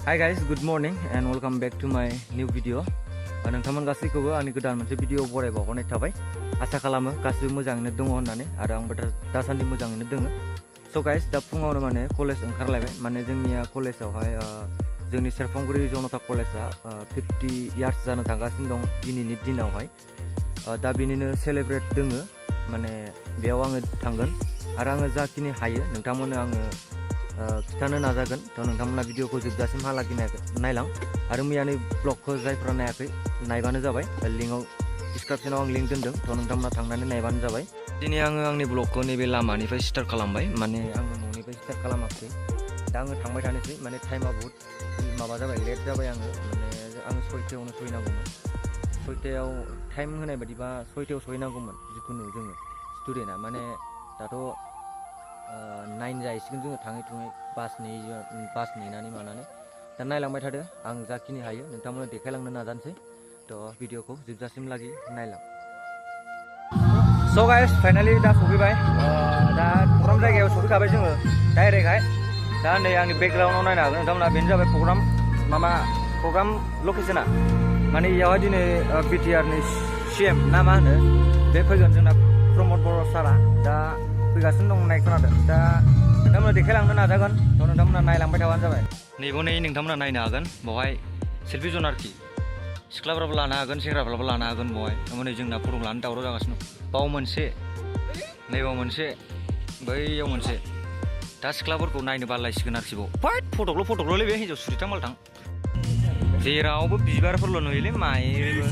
Hi guys, good morning and welcome back to my new video. नोंथांमोन गासैखौबो आंनि गोदान मोनसे भिडिअ बरायबावनाय थाबाय। आसा खालामो गासैबो मोजाङैनो दङ होननानै आरो आंबो दासान्दि मोजाङैनो दङ। So guys, दा फुङावनो माने कलेज ओंखारलायबाय। माने जोंनिया कलेजावहाय जोंनि सेरफांगुरि जनता कलेजआ 50 इयार्स जानो थांगासिनो दं दिनैनि दिनावहाय। दा बेनिनो सेलेब्रेट दोङो। माने बेयाव आङो थांगोन आरो आङो जाखिनि हायो नोंथांमोननो आङो खिथानो नाजागोन। थ' नोंथांमोना भिडिअखौ जोबजासिमहालागै नायलां आरो मैयानि ब्लगखौ जायफ्रा नायाखै नायबानो जाबाय। लिंकआव डिसक्रिपसनाव आं लिंक दोनदों। थ' नोंथांमोना थांनानै नायबानो जाबाय। दिनै आङो आंनि ब्लगखौ नैबे लामानिफ्राय स्टार्ट खालामबाय। माने आङो न'निफ्राय स्टार्ट खालामाखै। दा आङो थांबाय थानोसै। माने टाइमा बहुत माबा जाबाय, लेट जाबाय आङो। माने आङो 6टायावनो सहैनांगौमोन। 6टायाव टाइम होनाय बायदिबा 6टायाव सहैनांगौमोन जिखुनु जोङो स्टुडेन्टआ। माने दाथ' 9 जाहैसिगोन जोङो थाङै थुङै बास नेनानै मानानै। दा नायलांबाय थादो, आं जाखिनि हायो नोंथांमोननो देखायलांनो नाजानोसै। थ' भिडिअखौ जोबजासिम लागि नायलां। स' गाइस फाइनालि दा सफैबाय। दा प्रग्राम जायगायाव सफैखाबाय जोङो डाइरेक्टहाय। दा नै आंनि बेकग्राउन्डआव नायनो हागोन नोंथांमोना, बेनो जाबाय प्रग्राम लकेसना। माने इयावहाय दिनै बिटिआरनि CM ना मा होनो बे फैगोन जोंना प्रमद बर' सारा दा फैगासिनो दं होननाय खोनादों। दा नोंथांमोना देखायलांनो नाजागोन। थ' नोंथांमोना नायलांबाय थाबानो जाबाय। नैबे नोंथांमोना नायनो हागोन बेवहाय सेल्फि जन आरोखि। सिख्लाफ्राबो लानो हागोन, सेंग्राफ्राबो लानो हागोन बेवहाय। थारमाने जोंना फट' लानो दावराव जागासिनो दं। बाव मोनसे, नैबाव मोनसे, बैयाव मोनसे। दा सिख्लाफोरखौ नायनो बालायसिगोन आरोखि बाव। फट'ल' बे हिन्जाव सुरिथां मालथां। जेरावबो बिबारफोरल' नुयोलै मायैबो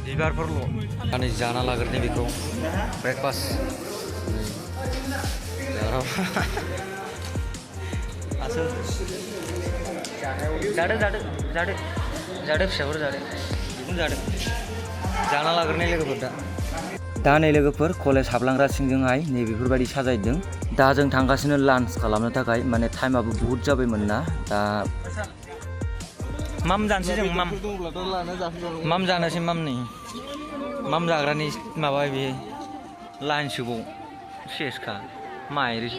बिबारफोरल'। आंनि जाना लाग्रोनि बेखौ ब्रेकफास्ट। जादो फिसाफोर जादो, बेखौनो जादो। जाना लाग्रोनाय लोगोफोर दा नै लोगोफोर कलेज हाबलांग्रा सिंजोंहाय नै बेफोरबायदि साजायदों। दा जों थांगासिनो लान्च खालामनो थाखाय। माने टाइमाबो बुहुत जाबायमोन ना। दा माम जानोसै जों माम जानोसै माम जाग्रानि माबा बे लाइनसोबाव सेसखा माइरि।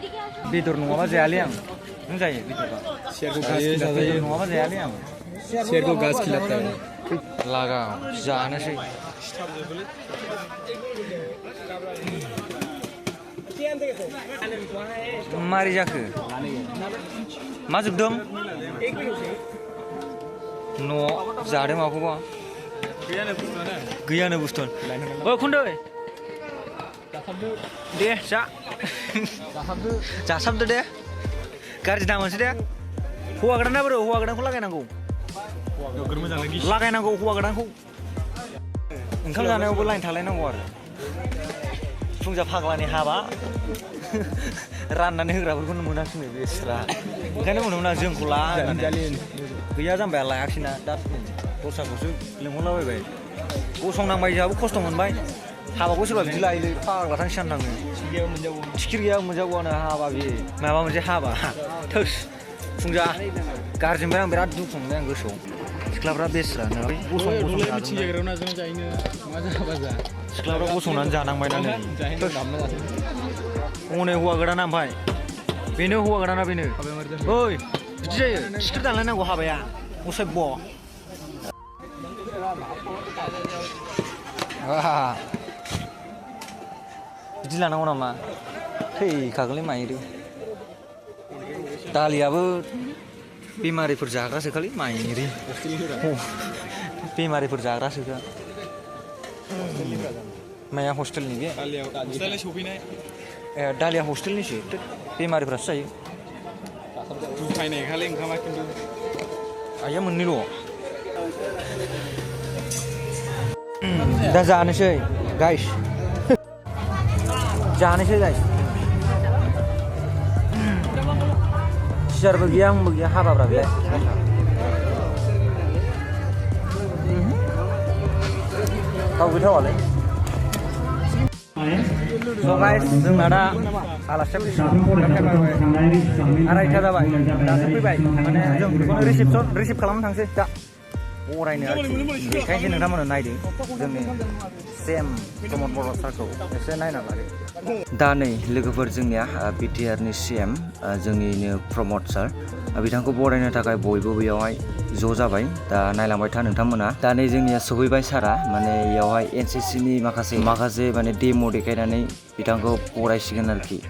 बेदर नङाबा जायालै आं। नों जायो बेदरबा? बेदर नङाबा जायालै आं। शेरखौ गाज खिलाता है। लागा जानोसै। मारै जाखो? मा जोबदों? न'आव जादों माखौबा? गैयानो बुस्थुआनो। ओ खुन्दै दे जासाबदो दे। गाज्रि दा मोनसे दे। हौवा गोदाना बोरो? हौवा गोदानखौ लागायनांगौ। लागायनांगौ हौवा गोदानखौ। ओंखाम जानायावबो लाइन थालायनांगौ आरो। फुंजा फाग्लानि हाबा राननानै होग्राफोरखौनो मोनाखिनो बेस्रा। ओंखायनो बुंदोंमोन आं जोंखौ ला होननानै। गैया जाम्बाया लायाखिसैना। दा दस्राखौसो लिंहरलाबायबाय। गसंनांबाय जोंहाबो खस्थ' मोनबाय। हाबाखौ सोरबा बिदि लायोलै फाग्लाथां सियान थाङो। टिकेट गैया मोनजागौआनो हाबा बे माबा मोनसे हाबा। थोस फुंजा गाज्रि मोनबाय आं, बिराद दुखु मोनबाय आं गोसोआव। सिख्लाफ्रा बेस्रा सिख्लाफ्रा गसंनानै जानांबाय ना। हनै हौवा गोदाना ओमफ्राय बेनो हौवा गोदाना बेनो। ओइ बिदि जायो टिकेट दानलायनांगौ हाबाया असभ्य। बिदि लानांगौ नामा? थैखागोनलै माइरि। दालियाबो बेमारिफोर जाग्रासोखालै माइरि। बेमारिफोर जाग्रासोखा। माया हस्टेलनि बे? दालिया हस्टेलनिसो। बेमारिफ्रासो जायो। दुखायनायखालै ओंखामा खिन्थु। आइया मोननैल'। दा जानोसै गाइस। जानोसै गाइस। सियारबो गैया आंबो गैया हाबाब्रा बेलाय। थाव गैथावालै। स' गाइस जोंना दा आलासिया आरायथा जाबाय। दासो फैबाय। माने जों बेखौनो रिसिभ खालामनो थांसै दा। बरायनो आरोखि बेखायनोसो नोंथांमोना नायदो जोंनि सेम प्रमद बर' सारखौ एसे नायना लादो दा नै लोगोफोर जोंनिया बिटिआरनि सिएम जोंनिनो प्रमद सार बिथांखौ बरायनो थाखाय बयबो बेयावहाय ज' जाबाय दा नायलांबाय था नोंथांमोना दा नै जोंनिया सफैबाय सारा माने बेयावहाय एनसिसिनि माखासे माने डेम' देखायनानै बिथांखौ बरायसिगोन आरोखि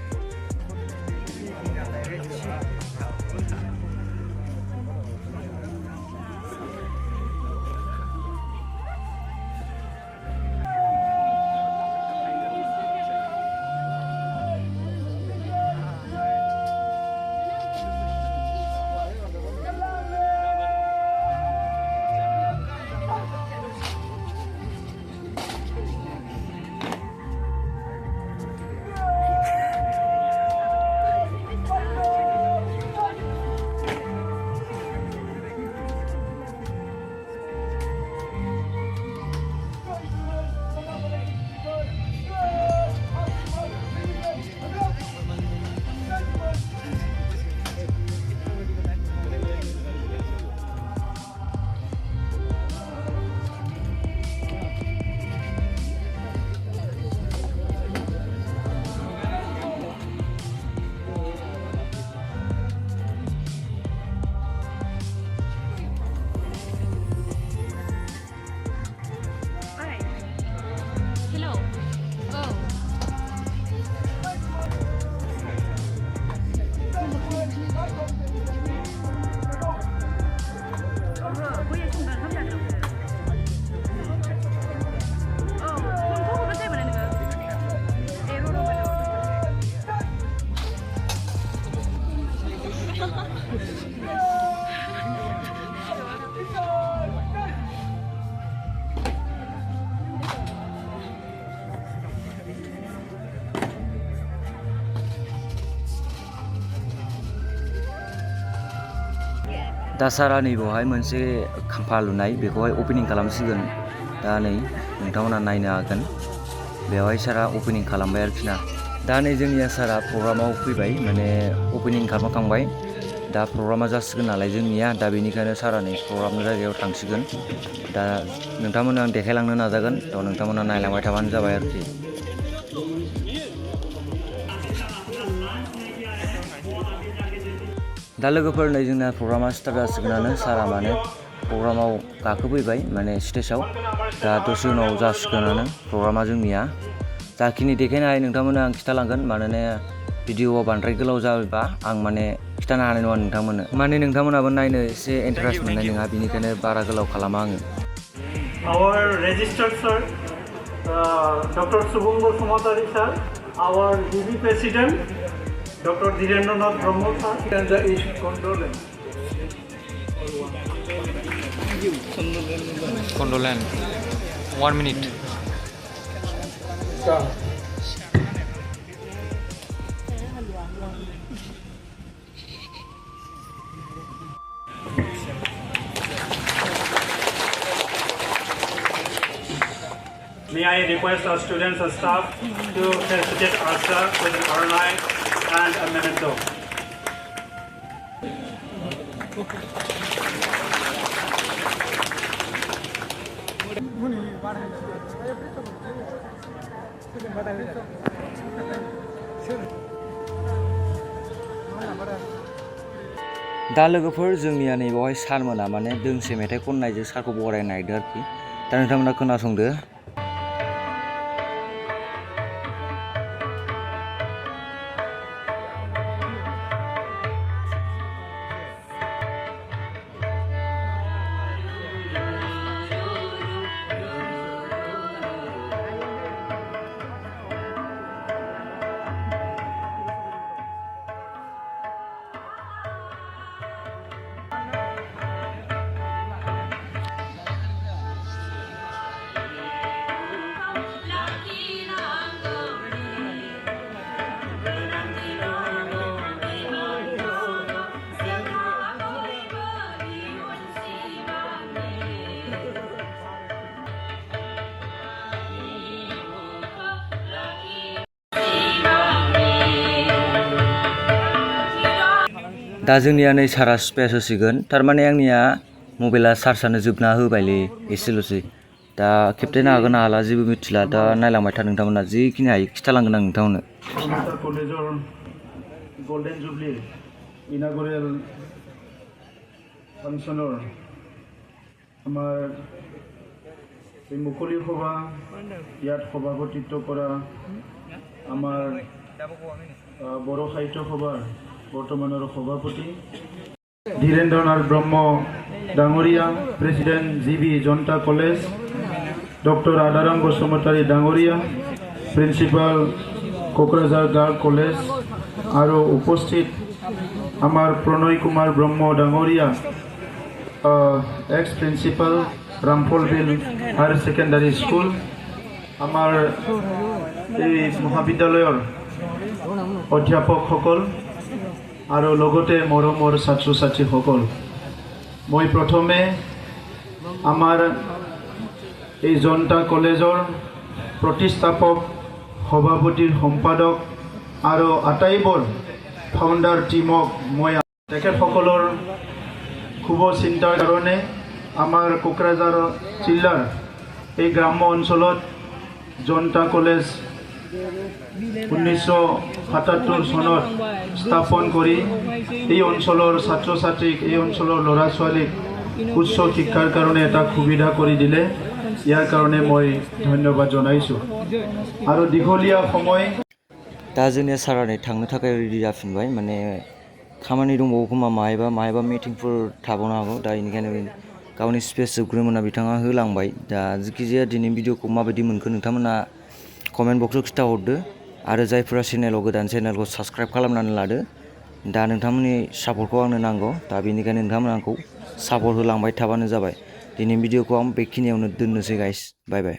दा सारा नै बेवहाय मोनसे खाम्फा लुनाय बेखौहाय अपेनिं खालामसिगोन दा नै नोंथांमोना नायनो हागोन बेवहाय सारा अपेनिं खालामबाय आरोखि ना दा नै जोंनिया सारा प्रग्रामाव फैबाय माने अपेनिं खालामखांबाय दा प्रग्रामा जासिगोन नालाय जोंनिया दा बेनिखायनो सारा नै प्रग्राम जायगायाव थांसिगोन दा नोंथांमोननो आं देखायलांनो नाजागोन थ' नोंथांमोना नायलांबाय थाबानो जाबाय आरोखि दा लोगोफोर नै जोंना प्रग्रामा स्टार्ट जासिगोनानो सारा माने प्रग्रामाव गाखोफैबाय माने स्टेजाव दा दसे उनाव जासिगोनानो प्रग्रामा जोंनिया जाखिनि देखायनो हायो नोंथांमोननो आं खिथालांगोन मानोना भिडिअ'आ बांद्राय गोलाव जायोबा आं माने खिथानो हानाय नङा नोंथांमोननो माने नोंथांमोनाबो नायनो एसे इन्टारेस्ट मोननाय नङा बेनिखायनो बारा गोलाव खालामा आङो Our registered sir, Dr. Basumatari sir, our Jubilee president, Dr. Dhirendranath Brahmo sir, and the East condolence. Condolence. 1 minute. Start. May I request our students and staff to felicitate Asha with an urni and a memento. दा लोगोफोर जोंनिया नैबावहाय सार मोना माने दोंसे मेथाइ खननायजों सारखौ बरायनो नागिरदों आरोखि दा नोंथांमोना खोनासंदो दा जोंनिया नै सारा स्पेस होसिगोन थारमाने आंनिया मबाइला चार्जआनो जोबना होबायलै एसेल'सै दा खेबथायनो हागोन ना हाला जेबो मिथिला दा नायलांबाय था नोंथांमोना जिखिनि हायो खिथालांगोन आं नोंथांमोननो Janata कलेजर गोल्डन जुबली इनागुरेल फांशनर আমাৰ এই মুকলি সভা ইয়াত সভাপতিত্ব কৰা আমাৰ বড়ো সাহিত্য সভাৰ বৰ্তমানৰ সভাপতি ধীৰেন্দ্ৰনাথ ব্ৰহ্ম ডাঙৰীয়া প্ৰেসিডেন্ট জিবি জনতা কলেজ ডক্টৰ আদাৰাম বসুমতাৰী ডাঙৰীয়া প্ৰিন্সিপাল কোকৰাঝাৰ গাৰ্ল কলেজ আৰু উপস্থিত আমাৰ প্ৰণয় কুমাৰ ব্ৰহ্ম ডাঙৰীয়া ex principal Ramphalbil higher secondary school আমাৰ এই মহাবিদ্যালয়ৰ অধ্যাপকসকল আৰু লগতে মৰমৰ ছাত্ৰ ছাত্ৰীসকল মই প্ৰথমে আমাৰ এই জনতা কলেজৰ প্ৰতিষ্ঠাপক সভাপতিৰ সম্পাদক আৰু আটাইবোৰ ফাউণ্ডাৰ টিমক মই তেখেতসকলৰ শুভ চিন্তাৰ কাৰণে আমাৰ কোকৰাঝাৰ জিলাৰ এই গ্ৰাম্য অঞ্চলত জনতা কলেজ 1977 চনত স্থাপন কৰি এই অঞ্চলৰ ছাত্ৰ ছাত্ৰীক এই অঞ্চলৰ ল'ৰা ছোৱালীক উচ্চ শিক্ষাৰ কাৰণে এটা সুবিধা কৰি দিলে ইয়াৰ কাৰণে মই ধন্যবাদ জনাইছোঁ আৰু দীঘলীয়া সময় दा जोंनिया सारानै थांनो थाखाय रेडि जाफिनबाय माने खामानि दंबावो खोमा माहायबा मिटिंफोर थाबावनो हागौ दा बेनिखायनो गावनि स्पेस जोबग्रो मोना बिथाङा होलांबाय दा जिखिजाया दिनै भिडिअखौ माबायदि मोनखो नोंथांमोना कमेन्ट बक्सआव खिथाहरदो आरो जायफोरा चेनेलाव गोदान चेनेलखौ साबस्क्राइब खालामनानै लादो दा नोंथांमोननि सापर्टखौ आंनो नांगौ दा बेनिखायनो नोंथांमोना आंखौ सापर्ट होलांबाय थाबानो जाबाय दिनै भिडिअखौ आं बेखिनियावनो दोननोसै गाइस बाय बाय